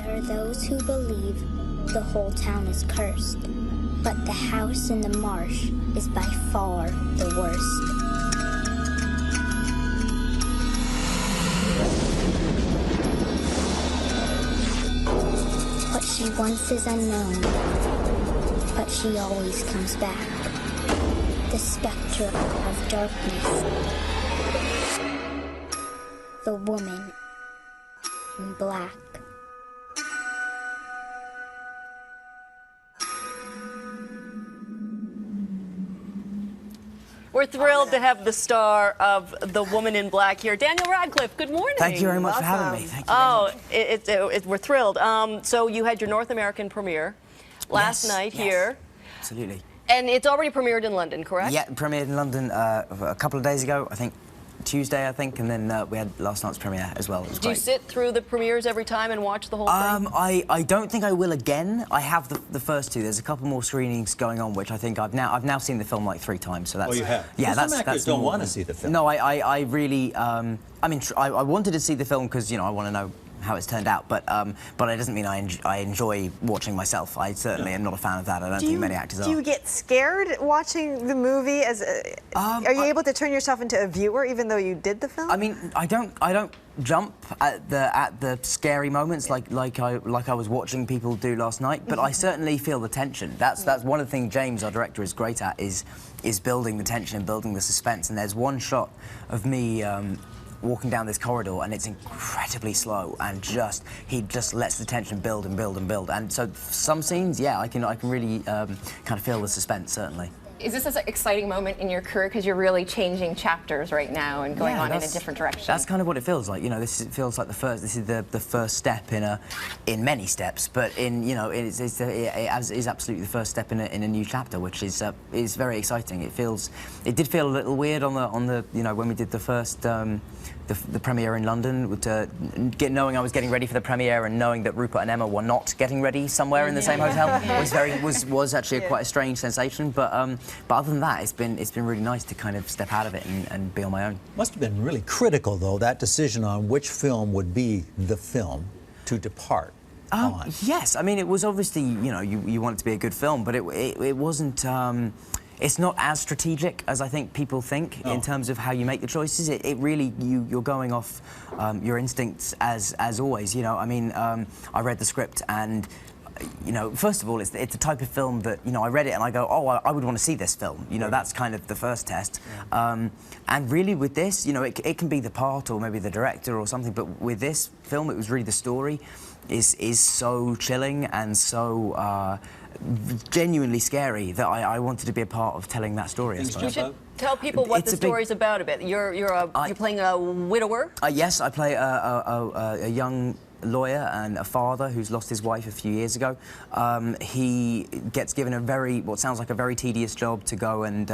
There are those who believe the whole town is cursed, but the house in the marsh is by far the worst. What she wants is unknown, but she always comes back. The specter of darkness. The woman in black. We're thrilled to have the star of The Woman in Black here, Daniel Radcliffe. Good morning. Thank you very much for having me. Thank you very much. We're thrilled. So you had your North American premiere last night here. Absolutely. And it's already premiered in London, correct? Yeah, premiered in London a couple of days ago, I think. Tuesday, I think, and then we had last night's premiere as well. It was Do great. you sit through the premieres every time and watch the whole thing? I don't think I will again. I have the first two. There's a couple more screenings going on, which I think I've now seen the film like 3 times. So that's Oh, you have? Yeah, Some actors don't want to see the film. No, I really. I mean, I wanted to see the film because I want to know how it's turned out, but it doesn't mean I enjoy watching myself. I certainly am not a fan of that. I don't think many actors are. Do you get scared watching the movie? Are you able to turn yourself into a viewer even though you did the film? I mean, I don't jump at the scary moments like I was watching people do last night, but I certainly feel the tension. That's one of the things James, our director, is great at is building the tension and building the suspense. And there's one shot of me walking down this corridor, and it's incredibly slow, and he just lets the tension build and build and build. And so some scenes, yeah, I can really kind of feel the suspense, certainly. Is this an exciting moment in your career because you're really changing chapters right now and going on in a different direction? That's kind of what it feels like. This feels like this is the first step in many steps, but it is absolutely the first step in a new chapter, which is very exciting. It did feel a little weird on the when we did the first the premiere in London, knowing I was getting ready for the premiere and knowing that Rupert and Emma were not getting ready somewhere in the same hotel was actually quite a strange sensation. But other than that, it's been really nice to kind of step out of it and be on my own. Must have been really critical, though, that decision on which film would be the film to depart on. Yes, I mean, it was obviously, you want it to be a good film, but it wasn't. It's not as strategic as I think people think in terms of how you make the choices. It really, you're going off your instincts as always. I mean, I read the script and. First of all, it's the type of film that, I read it and I go, oh, I would want to see this film. That's kind of the first test. Yeah. And really with this, it can be the part or maybe the director or something, but with this film, it was really the story is so chilling and so genuinely scary that I wanted to be a part of telling that story, I suppose. You should tell people what the story's about a bit. You're playing a widower? Yes, I play a young lawyer and a father who's lost his wife a few years ago. He gets given what sounds like a very tedious job to go and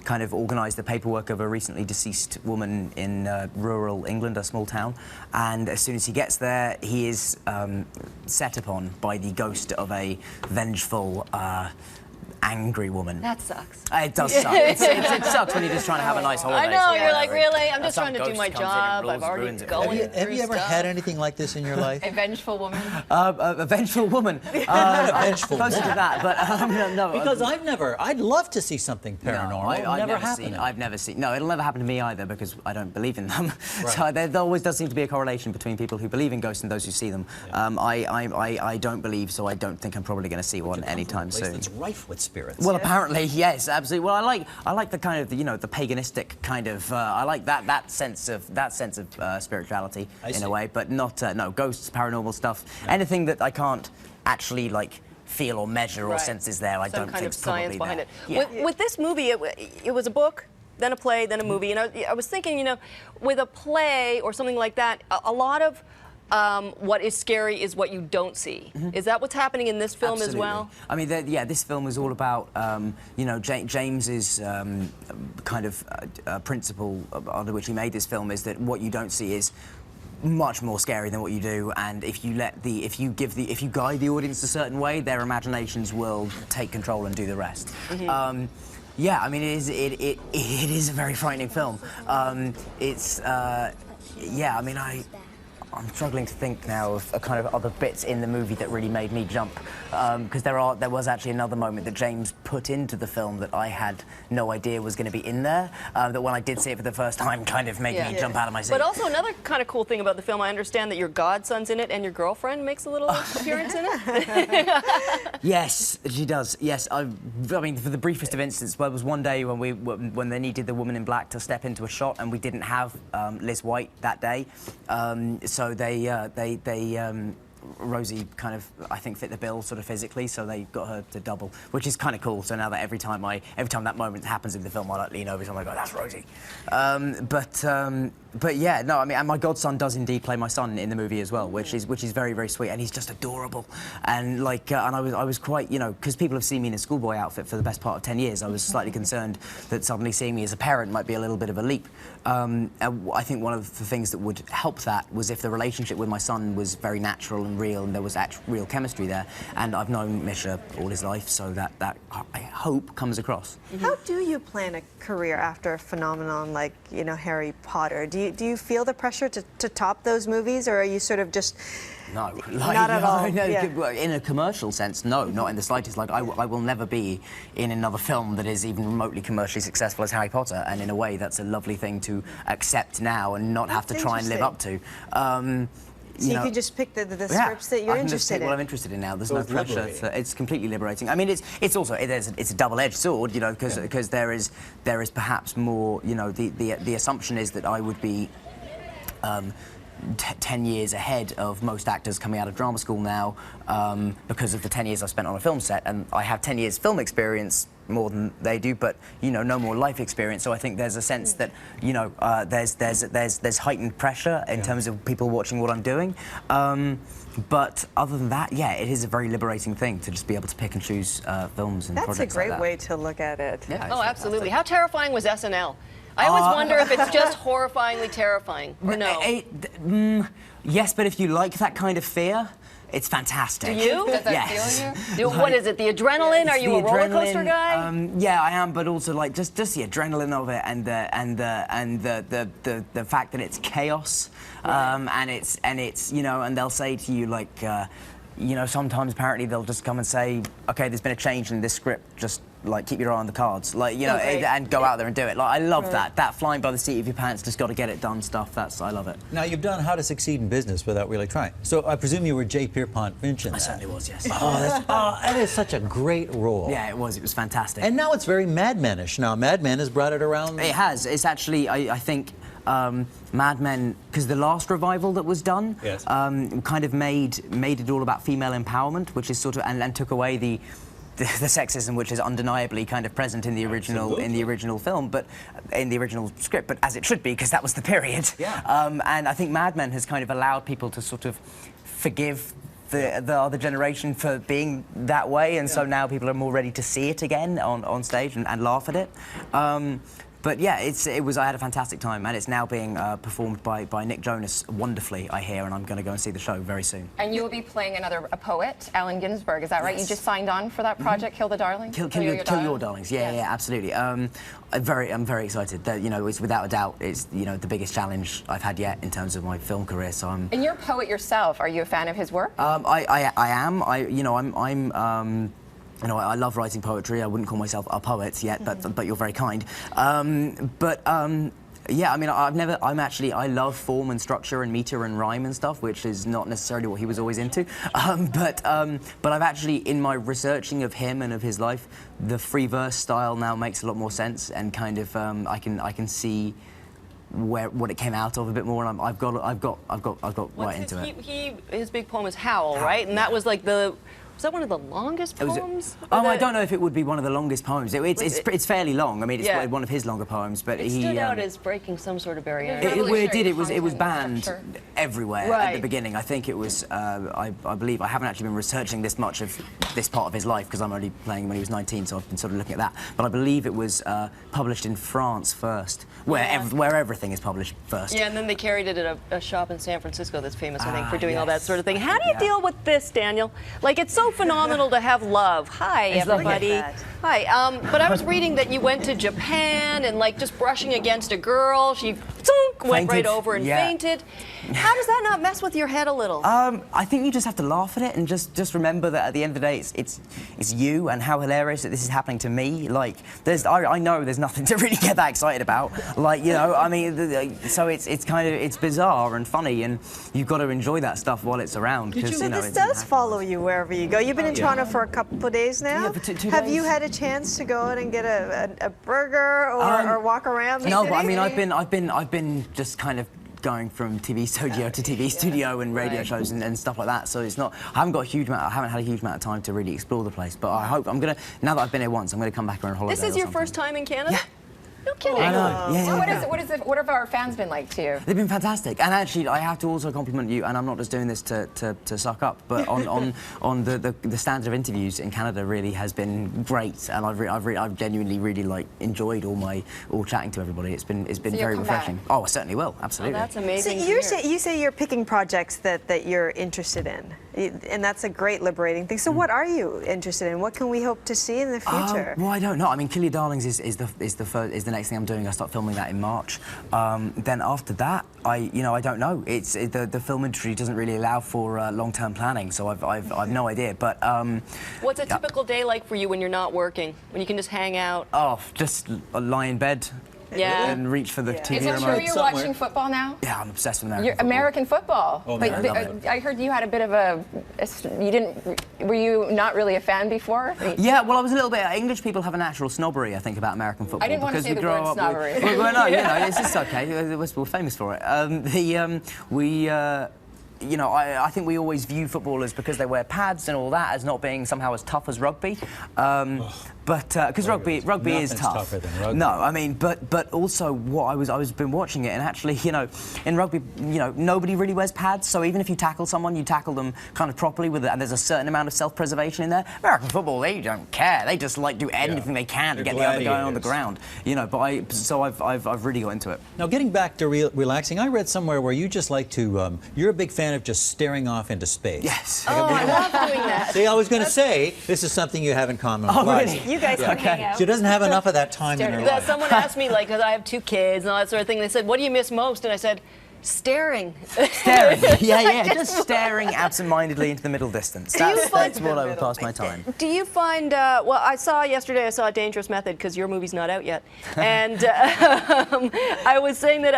kind of organise the paperwork of a recently deceased woman in rural England, a small town. And as soon as he gets there, he is set upon by the ghost of a vengeful, angry woman. That sucks. It does suck. It sucks when you're just trying to have a nice holiday. I know, you're like, really? I'm just trying to do my job. I've already going through Have you ever stuff. had anything like this in your life? A vengeful woman? A vengeful woman. Not a vengeful closer woman. to that, but no. Because I'd love to see something paranormal. I've never seen. No, it'll never happen to me either because I don't believe in them. Right. So there always does seem to be a correlation between people who believe in ghosts and those who see them. Yeah. I don't believe, so I don't think I'm probably going to see one anytime soon. It's rife with spirits. Well, apparently, yes, absolutely. Well, I like the kind of the paganistic kind of. I like that sense of spirituality in a way, but not no ghosts, paranormal stuff, anything that I can't actually feel or measure or sense is there. I don't think it's probably science behind there. it. Yeah. With this movie, it was a book, then a play, then a movie. And I was thinking, with a play or something like that, a lot of what is scary is what you don't see. Is that what's happening in this film as well? I mean, this film is all about, James's kind of principle under which he made this film is that what you don't see is much more scary than what you do, and if you guide the audience a certain way, their imaginations will take control and do the rest. Yeah, I mean, it is a very frightening film. Yeah, I mean, I'm struggling to think now of kind of other bits in the movie that really made me jump, because there was actually another moment that James put into the film that I had no idea was going to be in there. That when I did see it for the first time, kind of made me jump out of my seat. But also another kind of cool thing about the film, I understand that your godson's in it and your girlfriend makes a little appearance in it. Yes, she does. Yes, I mean, for the briefest of instances, there was one day when they needed the woman in black to step into a shot, and we didn't have Liz White that day, so Rosie kind of, I think, fit the bill sort of physically, so they got her to double, which is kind of cool. So now that every time that moment happens in the film, I like lean over and I'm like, oh, that's Rosie. But yeah, no, I mean, and my godson does indeed play my son in the movie as well, which is very, very sweet, and he's just adorable. And like, and I was quite, you know, because people have seen me in a schoolboy outfit for the best part of 10 years, I was slightly concerned that suddenly seeing me as a parent might be a little bit of a leap. And I think one of the things that would help that was if the relationship with my son was very natural and real, and there was actual real chemistry there. And I've known Misha all his life, so that I hope comes across. How do you plan a career after a phenomenon like, you know, Harry Potter? Do you feel the pressure to top those movies, or are you sort of just... No, not at all. No, Yeah. in a commercial sense, no, not in the slightest. Like, I will never be in another film that is even remotely commercially successful as Harry Potter, and in a way, that's a lovely thing to accept now and not have to try and live up to. So you can just pick the scripts that you're I can just interested pick in. what I'm interested in now. There's no pressure. It's completely liberating. I mean, it's also it's a double-edged sword, you know, because there is perhaps more. You know, the assumption is that I would be 10 years ahead of most actors coming out of drama school now, because of the 10 years I've spent on a film set, and I have 10 years film experience, more than they do, but you know, no more life experience. So I think there's a sense that, you know, there's heightened pressure in terms of people watching what I'm doing. But other than that, yeah, it is a very liberating thing to just be able to pick and choose films and projects like that. That's a great way to look at it. Yeah, Oh, absolutely. How terrifying was SNL? I always wonder if it's just horrifyingly terrifying. Or no. Yes, but if you like that kind of fear, it's fantastic. Do you? Does that Yes. feel you? What is it? The adrenaline? Are It's you the a roller coaster adrenaline, guy? Yeah, I am, but also like just the adrenaline of it, and the fact that it's chaos, and it's you know, and they'll say to you like, you know, sometimes apparently they'll just come and say, okay, there's been a change in this script, just like keep your eye on the cards, like, you know, and go out there and do it. Like, I love that flying by the seat of your pants, just got to get it done stuff. I love it. Now, you've done How to Succeed in Business without really trying. So I presume you were J. Pierpont Finch in that. I certainly was, yes. That is such a great role. Yeah, it was fantastic. And now it's very Mad Men-ish. Now, Mad Men has brought it around. It has. It's actually, I think, Mad Men, because the last revival that was done, kind of made it all about female empowerment, which is sort of, and took away the sexism, which is undeniably kind of present in the original film, but in the original script, but as it should be, because that was the period. Yeah. And I think Mad Men has kind of allowed people to sort of forgive the other generation for being that way, and so now people are more ready to see it again on stage and laugh at it. But yeah, I had a fantastic time, and it's now being performed by Nick Jonas wonderfully, I hear, and I'm going to go and see the show very soon. And you will be playing a poet, Allen Ginsberg, is that right? Yes. You just signed on for that project, Kill the Darlings? Kill your darlings. Yeah, absolutely. I'm very excited. That, you know, it's without a doubt, it's, you know, the biggest challenge I've had yet in terms of my film career. So I'm. And you're a poet yourself. Are you a fan of his work? I am. You know, I love writing poetry. I wouldn't call myself a poet yet, but you're very kind. Yeah, I mean, I love form and structure and meter and rhyme and stuff, which is not necessarily what he was always into. But I've actually, in my researching of him and of his life, the free verse style now makes a lot more sense, and kind of I can see what it came out of a bit more, and I've got right into it. His big poem is Howl, right? And that was like was that one of the longest poems? I don't know if it would be one of the longest poems. It's fairly long. I mean, it's one of his longer poems, but it stood out as breaking some sort of barrier. It did. It was banned everywhere at the Right. beginning. I think it was. I believe I haven't actually been researching this much of this part of his life because I'm only playing when he was 19, so I've been sort of looking at that. But I believe it was published in France first, where everything is published first. Yeah, and then they carried it at a shop in San Francisco that's famous, I think, for doing all that sort of thing. How do you deal with this, Daniel? Like, it's so so phenomenal to have love. Hi, everybody. Look at that. Hi. But I was reading that you went to Japan and like just brushing against a girl, she went right Fainted. over and Yeah. fainted. How does that not mess with your head a little? I think you just have to laugh at it and just remember that at the end of the day, it's you and how hilarious that this is happening to me. Like, I know there's nothing to really get that excited about. Like, you know, I mean, so it's kind of it's bizarre and funny, and you've got to enjoy that stuff while it's around. Because So you know, this it does happens. follow you wherever you go. You've been in Toronto for a couple of days now. Yeah, for two Have you days. had a chance to go in and get a burger or walk around? the No, city? but I mean, I've been just kind of going from TV studio to TV studio and radio shows and stuff like that. So it's not. I haven't had a huge amount of time to really explore the place. But I hope I'm gonna. Now that I've been here once, I'm gonna come back here on holiday. This is or your something. first time in Canada? Yeah. No kidding. I know. Yeah, So yeah, yeah. what have our fans been like to you? They've been fantastic, and actually, I have to also compliment you. And I'm not just doing this to suck up, but on the standard of interviews in Canada really has been great, and I've genuinely really like enjoyed all chatting to everybody. It's been you'll very come refreshing. back? Oh, I certainly will. Absolutely. Oh, that's So amazing. to you hear. say you're picking projects that you're interested in, and that's a great liberating thing. So what are you interested in? What can we hope to see in the future? Well, I don't know. I mean, Kill Your Darlings is the next thing I'm doing. I start filming that in March. Then after that, I don't know. The film industry doesn't really allow for long-term planning, so I've no idea. But What's a typical day like for you when you're not working? When you can just hang out? just lie in bed. Yeah. And reach for the TV Is it remote. true you're somewhere. watching football now? Yeah, I'm obsessed with You're American football. American football. Oh, But man, I love it. I heard you had a bit of were you not really a fan before? Yeah, well, I was a little bit. English people have a natural snobbery, I think, about American football. I didn't want to because say we the grow word up snobbery. Well, no, you know, it's just okay. We're famous for it. You know, I think we always view footballers because they wear pads and all that as not being somehow as tough as rugby. But because rugby is Nothing's tough. tougher than rugby. No, I mean, but also what I was been watching it, and actually, you know, in rugby, you know, nobody really wears pads. So even if you tackle someone, you tackle them kind of properly with it, and there's a certain amount of self-preservation in there. American football, they don't care. They just like do anything they can to They're get the other guy on the gladiators. ground. You know, but I've really got into it. Now, getting back to relaxing, I read somewhere where you just like to, you're a big fan of just staring off into space. Yes. Oh, I love doing that. See, I was going to say, this is something you have in common with Oh, Liza. really? You guys can hang out. She doesn't have enough of that time in her Yeah, life. someone asked me, like, because I have 2 kids and all that sort of thing. They said, "What do you miss most?" And I said, "Staring." Staring. Yeah, just staring absent-mindedly into the middle distance. That's what I would pass my time. Do you find? Well, I saw a Dangerous Method because your movie's not out yet, and I was saying that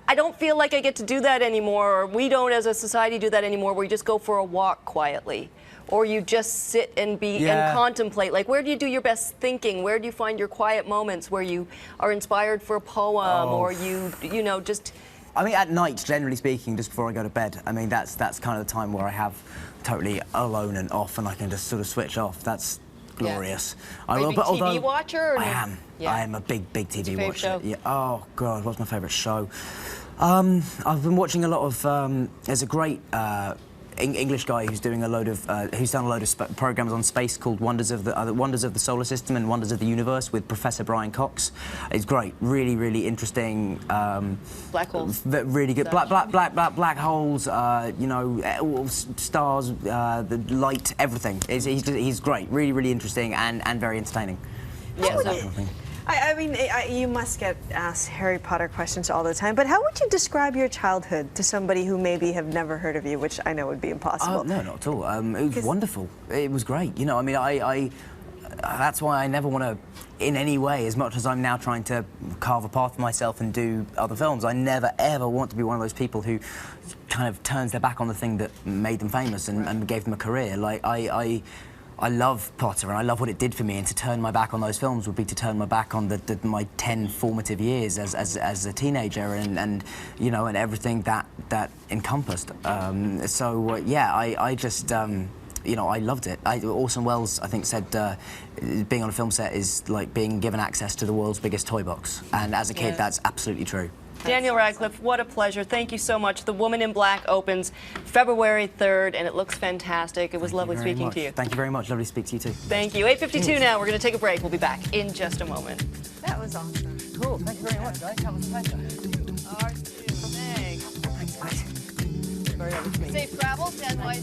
I don't feel like I get to do that anymore, or we don't as a society do that anymore, where you just go for a walk quietly. Or you just sit and and contemplate. Like, where do you do your best thinking? Where do you find your quiet moments where you are inspired for a poem, or you know, just? I mean, at night, generally speaking, just before I go to bed. I mean, that's kind of the time where I have totally alone and off, and I can just sort of switch off. That's glorious. Are you a big TV although watcher? Or I no? am. Yeah. I am a big TV your favorite watcher. show? Yeah. Oh God, what's my favourite show? I've been watching a lot of. There's a great. English guy who's doing who's done a load of programs on space called Wonders of the Solar System and Wonders of the Universe with Professor Brian Cox. It's great, really interesting. Black holes. Really good. Black holes. You know, stars, the light, everything. He's great. Really interesting and very entertaining. Yeah. So, I mean, you must get asked Harry Potter questions all the time, but how would you describe your childhood to somebody who maybe have never heard of you, which I know would be impossible? No, not at all. It was wonderful. It was great. You know, I mean, that's why I never want to, in any way, as much as I'm now trying to carve a path for myself and do other films, I never, ever want to be one of those people who kind of turns their back on the thing that made them famous and gave them a career. Like, I love Potter and I love what it did for me, and to turn my back on those films would be to turn my back on my 10 formative years as a teenager and you know, and everything that encompassed. Yeah, I just you know, I loved it. Orson Welles, I think, said being on a film set is like being given access to the world's biggest toy box, and as a kid, that's absolutely true. Daniel Radcliffe, what a pleasure. Thank you so much. The Woman in Black opens February 3rd, and it looks fantastic. It was lovely speaking to you. Thank you very much. Lovely to speak to you too. Thank you. 8:52 now. We're going to take a break. We'll be back in just a moment. That was awesome. Cool. Thank you very much, guys. That was a pleasure. Thanks. Thanks, guys. Very lovely to meet you. Safe travels, Dan White.